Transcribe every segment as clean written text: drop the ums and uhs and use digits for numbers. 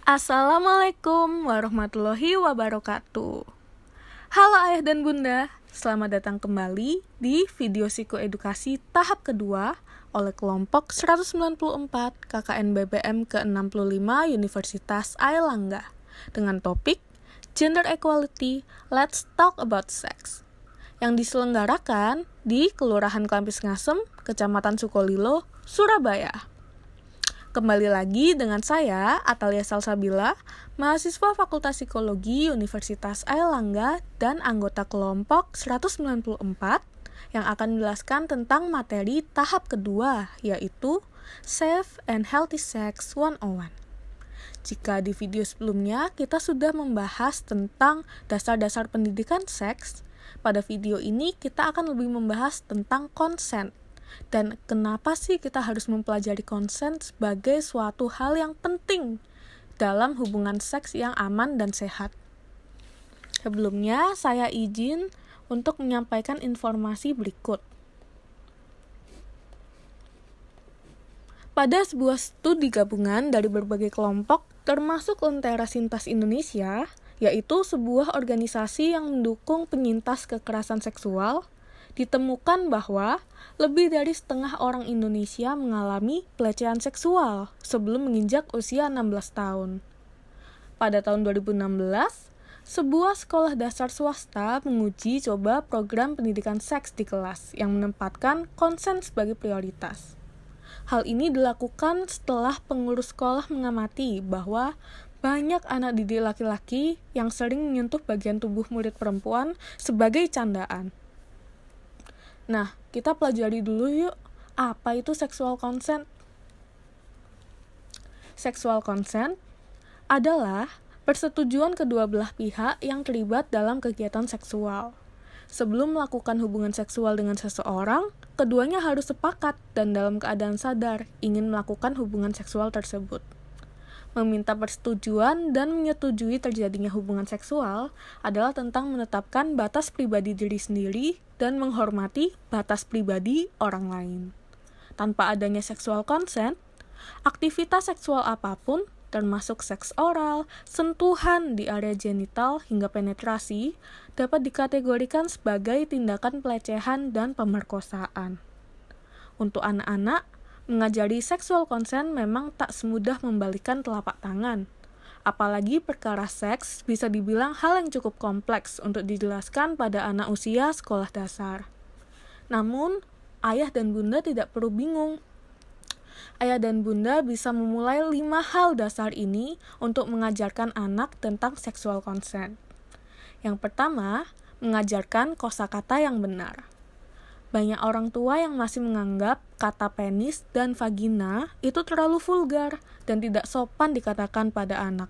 Assalamualaikum warahmatullahi wabarakatuh. Halo ayah dan bunda, selamat datang kembali di video psikoedukasi tahap kedua oleh kelompok 194 KKN BBM ke-65 Universitas Airlangga dengan topik Gender Equality, Let's Talk About Sex yang diselenggarakan di Kelurahan Klampis Ngasem, Kecamatan Sukolilo, Surabaya. Kembali lagi dengan saya, Atalia Salsabila, mahasiswa Fakultas Psikologi Universitas Airlangga dan anggota kelompok 194 yang akan menjelaskan tentang materi tahap kedua, yaitu Safe and Healthy Sex 101. Jika di video sebelumnya kita sudah membahas tentang dasar-dasar pendidikan seks, pada video ini kita akan lebih membahas tentang consent. Dan kenapa sih kita harus mempelajari konsen sebagai suatu hal yang penting dalam hubungan seks yang aman dan sehat? Sebelumnya, saya izin untuk menyampaikan informasi berikut. Pada sebuah studi gabungan dari berbagai kelompok, termasuk Lentera Sintas Indonesia, yaitu sebuah organisasi yang mendukung penyintas kekerasan seksual, ditemukan bahwa lebih dari setengah orang Indonesia mengalami pelecehan seksual sebelum menginjak usia 16 tahun. Pada tahun 2016, sebuah sekolah dasar swasta menguji coba program pendidikan seks di kelas yang menempatkan konsen sebagai prioritas. Hal ini dilakukan setelah pengurus sekolah mengamati bahwa banyak anak didik laki-laki yang sering menyentuh bagian tubuh murid perempuan sebagai candaan. Nah, kita pelajari dulu yuk, apa itu sexual consent? Sexual consent adalah persetujuan kedua belah pihak yang terlibat dalam kegiatan seksual. Sebelum melakukan hubungan seksual dengan seseorang, keduanya harus sepakat dan dalam keadaan sadar ingin melakukan hubungan seksual tersebut. Meminta persetujuan dan menyetujui terjadinya hubungan seksual adalah tentang menetapkan batas pribadi diri sendiri dan menghormati batas pribadi orang lain. Tanpa adanya sexual consent, aktivitas seksual apapun, termasuk seks oral, sentuhan di area genital hingga penetrasi, dapat dikategorikan sebagai tindakan pelecehan dan pemerkosaan. Untuk anak-anak, mengajari sexual consent memang tak semudah membalikan telapak tangan. Apalagi perkara seks bisa dibilang hal yang cukup kompleks untuk dijelaskan pada anak usia sekolah dasar. Namun, ayah dan bunda tidak perlu bingung. Ayah dan bunda bisa memulai 5 hal dasar ini untuk mengajarkan anak tentang sexual consent. Yang pertama, mengajarkan kosakata yang benar. Banyak orang tua yang masih menganggap kata penis dan vagina itu terlalu vulgar dan tidak sopan dikatakan pada anak.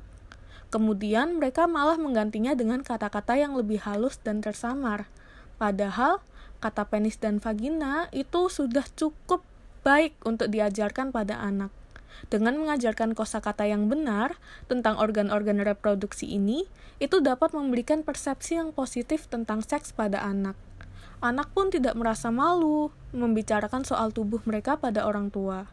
Kemudian mereka malah menggantinya dengan kata-kata yang lebih halus dan tersamar. Padahal kata penis dan vagina itu sudah cukup baik untuk diajarkan pada anak. Dengan mengajarkan kosakata yang benar tentang organ-organ reproduksi ini, itu dapat memberikan persepsi yang positif tentang seks pada anak. Anak pun tidak merasa malu membicarakan soal tubuh mereka pada orang tua.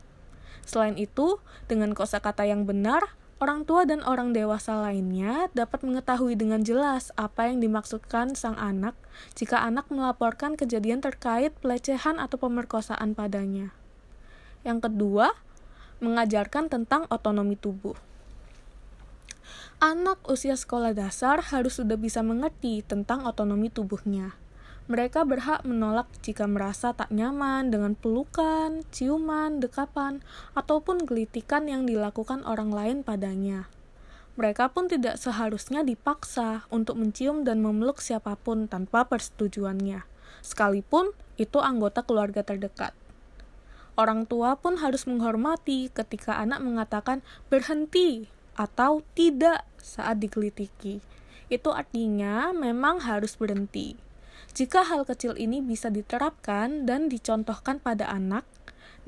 Selain itu, dengan kosakata yang benar, orang tua dan orang dewasa lainnya dapat mengetahui dengan jelas apa yang dimaksudkan sang anak jika anak melaporkan kejadian terkait pelecehan atau pemerkosaan padanya. Yang kedua, mengajarkan tentang otonomi tubuh. Anak usia sekolah dasar harus sudah bisa mengerti tentang otonomi tubuhnya. Mereka berhak menolak jika merasa tak nyaman dengan pelukan, ciuman, dekapan, ataupun gelitikan yang dilakukan orang lain padanya. Mereka pun tidak seharusnya dipaksa untuk mencium dan memeluk siapapun tanpa persetujuannya, sekalipun itu anggota keluarga terdekat. Orang tua pun harus menghormati ketika anak mengatakan berhenti atau tidak saat digelitiki. Itu artinya memang harus berhenti. Jika hal kecil ini bisa diterapkan dan dicontohkan pada anak,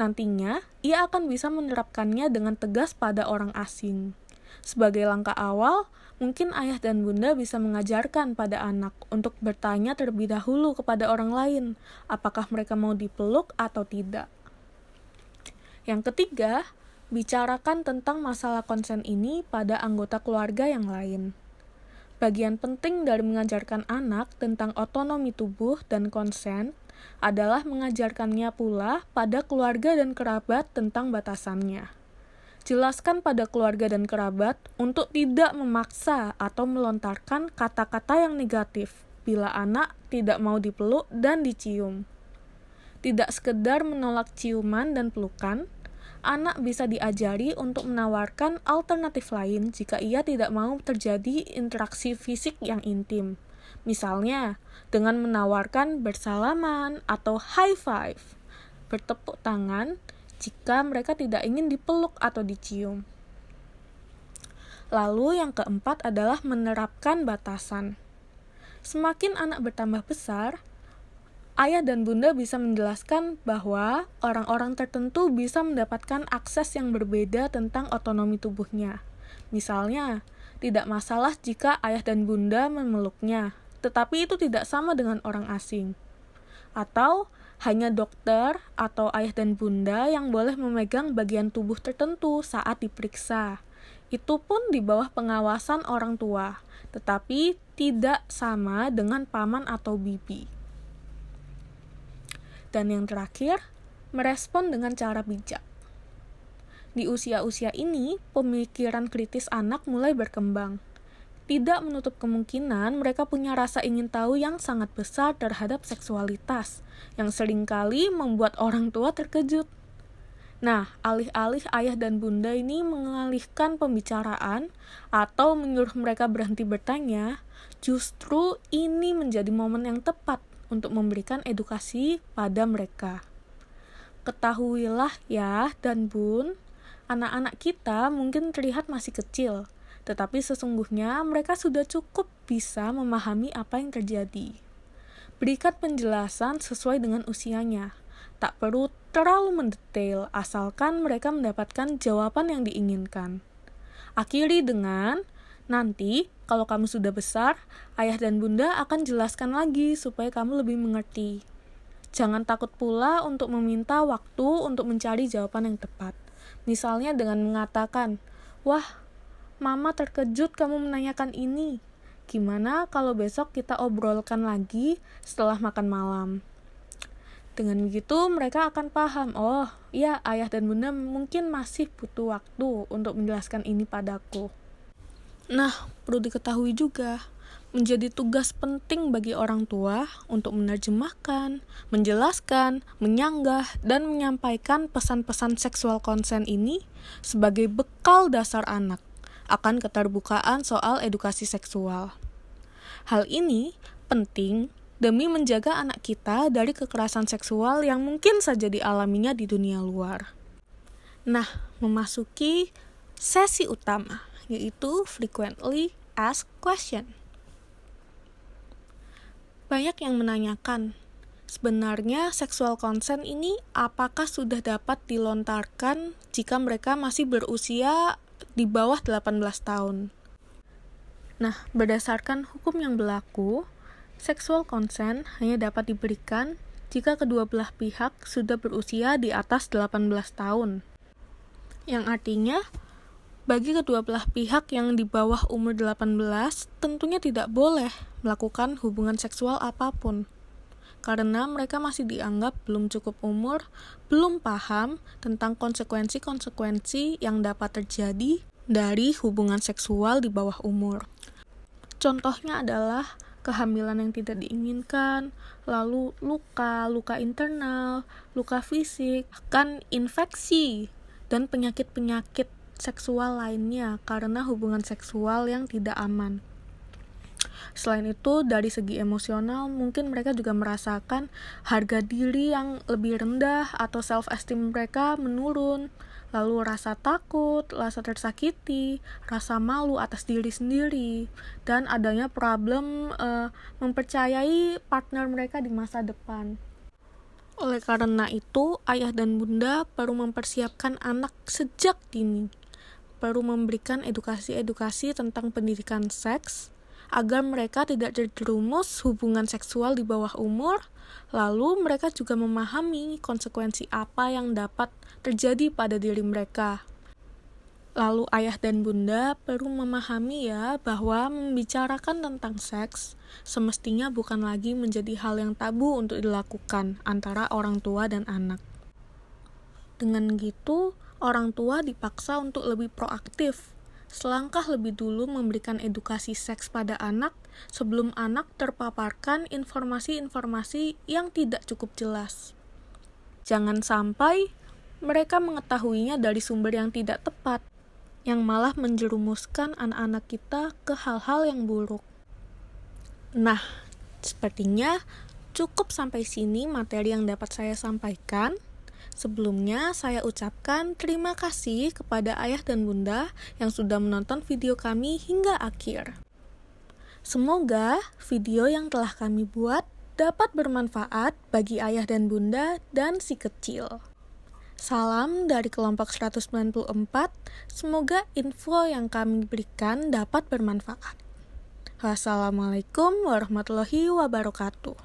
nantinya ia akan bisa menerapkannya dengan tegas pada orang asing. Sebagai langkah awal, mungkin ayah dan bunda bisa mengajarkan pada anak untuk bertanya terlebih dahulu kepada orang lain, apakah mereka mau dipeluk atau tidak. Yang ketiga, bicarakan tentang masalah konsen ini pada anggota keluarga yang lain. Bagian penting dari mengajarkan anak tentang otonomi tubuh dan konsen adalah mengajarkannya pula pada keluarga dan kerabat tentang batasannya. Jelaskan pada keluarga dan kerabat untuk tidak memaksa atau melontarkan kata-kata yang negatif bila anak tidak mau dipeluk dan dicium. Tidak sekedar menolak ciuman dan pelukan, anak bisa diajari untuk menawarkan alternatif lain jika ia tidak mau terjadi interaksi fisik yang intim. Misalnya, dengan menawarkan bersalaman atau high five, bertepuk tangan jika mereka tidak ingin dipeluk atau dicium. Lalu yang keempat adalah menerapkan batasan. Semakin anak bertambah besar, ayah dan bunda bisa menjelaskan bahwa orang-orang tertentu bisa mendapatkan akses yang berbeda tentang otonomi tubuhnya. Misalnya, tidak masalah jika ayah dan bunda memeluknya, tetapi itu tidak sama dengan orang asing. Atau, hanya dokter atau ayah dan bunda yang boleh memegang bagian tubuh tertentu saat diperiksa. Itu pun di bawah pengawasan orang tua, tetapi tidak sama dengan paman atau bibi. Dan yang terakhir, merespon dengan cara bijak. Di usia-usia ini, pemikiran kritis anak mulai berkembang. Tidak menutup kemungkinan mereka punya rasa ingin tahu yang sangat besar terhadap seksualitas, yang seringkali membuat orang tua terkejut. Nah, alih-alih ayah dan bunda ini mengalihkan pembicaraan atau menyuruh mereka berhenti bertanya, justru ini menjadi momen yang tepat untuk memberikan edukasi pada mereka. Ketahuilah ya dan bun, anak-anak kita mungkin terlihat masih kecil, tetapi sesungguhnya mereka sudah cukup bisa memahami apa yang terjadi. Berikan penjelasan sesuai dengan usianya. Tak perlu terlalu mendetail, asalkan mereka mendapatkan jawaban yang diinginkan. Akhiri dengan, nanti, kalau kamu sudah besar, ayah dan bunda akan jelaskan lagi supaya kamu lebih mengerti. Jangan takut pula untuk meminta waktu untuk mencari jawaban yang tepat. Misalnya dengan mengatakan, "Wah, mama terkejut kamu menanyakan ini. Gimana kalau besok kita obrolkan lagi setelah makan malam?" Dengan begitu mereka akan paham, oh iya ayah dan bunda mungkin masih butuh waktu untuk menjelaskan ini padaku. Nah, perlu diketahui juga, menjadi tugas penting bagi orang tua untuk menerjemahkan, menjelaskan, menyanggah, dan menyampaikan pesan-pesan seksual konsen ini sebagai bekal dasar anak akan keterbukaan soal edukasi seksual. Hal ini penting demi menjaga anak kita dari kekerasan seksual yang mungkin saja dialaminya di dunia luar. Nah, memasuki sesi utama, yaitu frequently asked question. Banyak yang menanyakan, sebenarnya seksual konsen ini apakah sudah dapat dilontarkan jika mereka masih berusia di bawah 18 tahun? Nah, berdasarkan hukum yang berlaku, seksual konsen hanya dapat diberikan jika kedua belah pihak sudah berusia di atas 18 tahun. Yang artinya, bagi kedua belah pihak yang di bawah umur 18, tentunya tidak boleh melakukan hubungan seksual apapun. Karena mereka masih dianggap belum cukup umur, belum paham tentang konsekuensi-konsekuensi yang dapat terjadi dari hubungan seksual di bawah umur. Contohnya adalah kehamilan yang tidak diinginkan, lalu luka internal, luka fisik, bahkan infeksi, dan penyakit-penyakit seksual lainnya karena hubungan seksual yang tidak aman. Selain itu, dari segi emosional, mungkin mereka juga merasakan harga diri yang lebih rendah atau self-esteem mereka menurun. lalu rasa takut, rasa tersakiti, rasa malu atas diri sendiri, dan adanya problem mempercayai partner mereka di masa depan. Oleh karena itu, ayah dan bunda perlu mempersiapkan anak sejak dini, perlu memberikan edukasi-edukasi tentang pendidikan seks, agar mereka tidak terjerumus hubungan seksual di bawah umur, lalu mereka juga memahami konsekuensi apa yang dapat terjadi pada diri mereka. Lalu ayah dan bunda perlu memahami bahwa membicarakan tentang seks semestinya bukan lagi menjadi hal yang tabu untuk dilakukan antara orang tua dan anak. Dengan gitu, orang tua dipaksa untuk lebih proaktif, selangkah lebih dulu memberikan edukasi seks pada anak sebelum anak terpaparkan informasi-informasi yang tidak cukup jelas. Jangan sampai mereka mengetahuinya dari sumber yang tidak tepat, yang malah menjerumuskan anak-anak kita ke hal-hal yang buruk. Nah, sepertinya cukup sampai sini materi yang dapat saya sampaikan. Sebelumnya, saya ucapkan terima kasih kepada ayah dan bunda yang sudah menonton video kami hingga akhir. Semoga video yang telah kami buat dapat bermanfaat bagi ayah dan bunda dan si kecil. Salam dari kelompok 194, semoga info yang kami berikan dapat bermanfaat. Wassalamualaikum warahmatullahi wabarakatuh.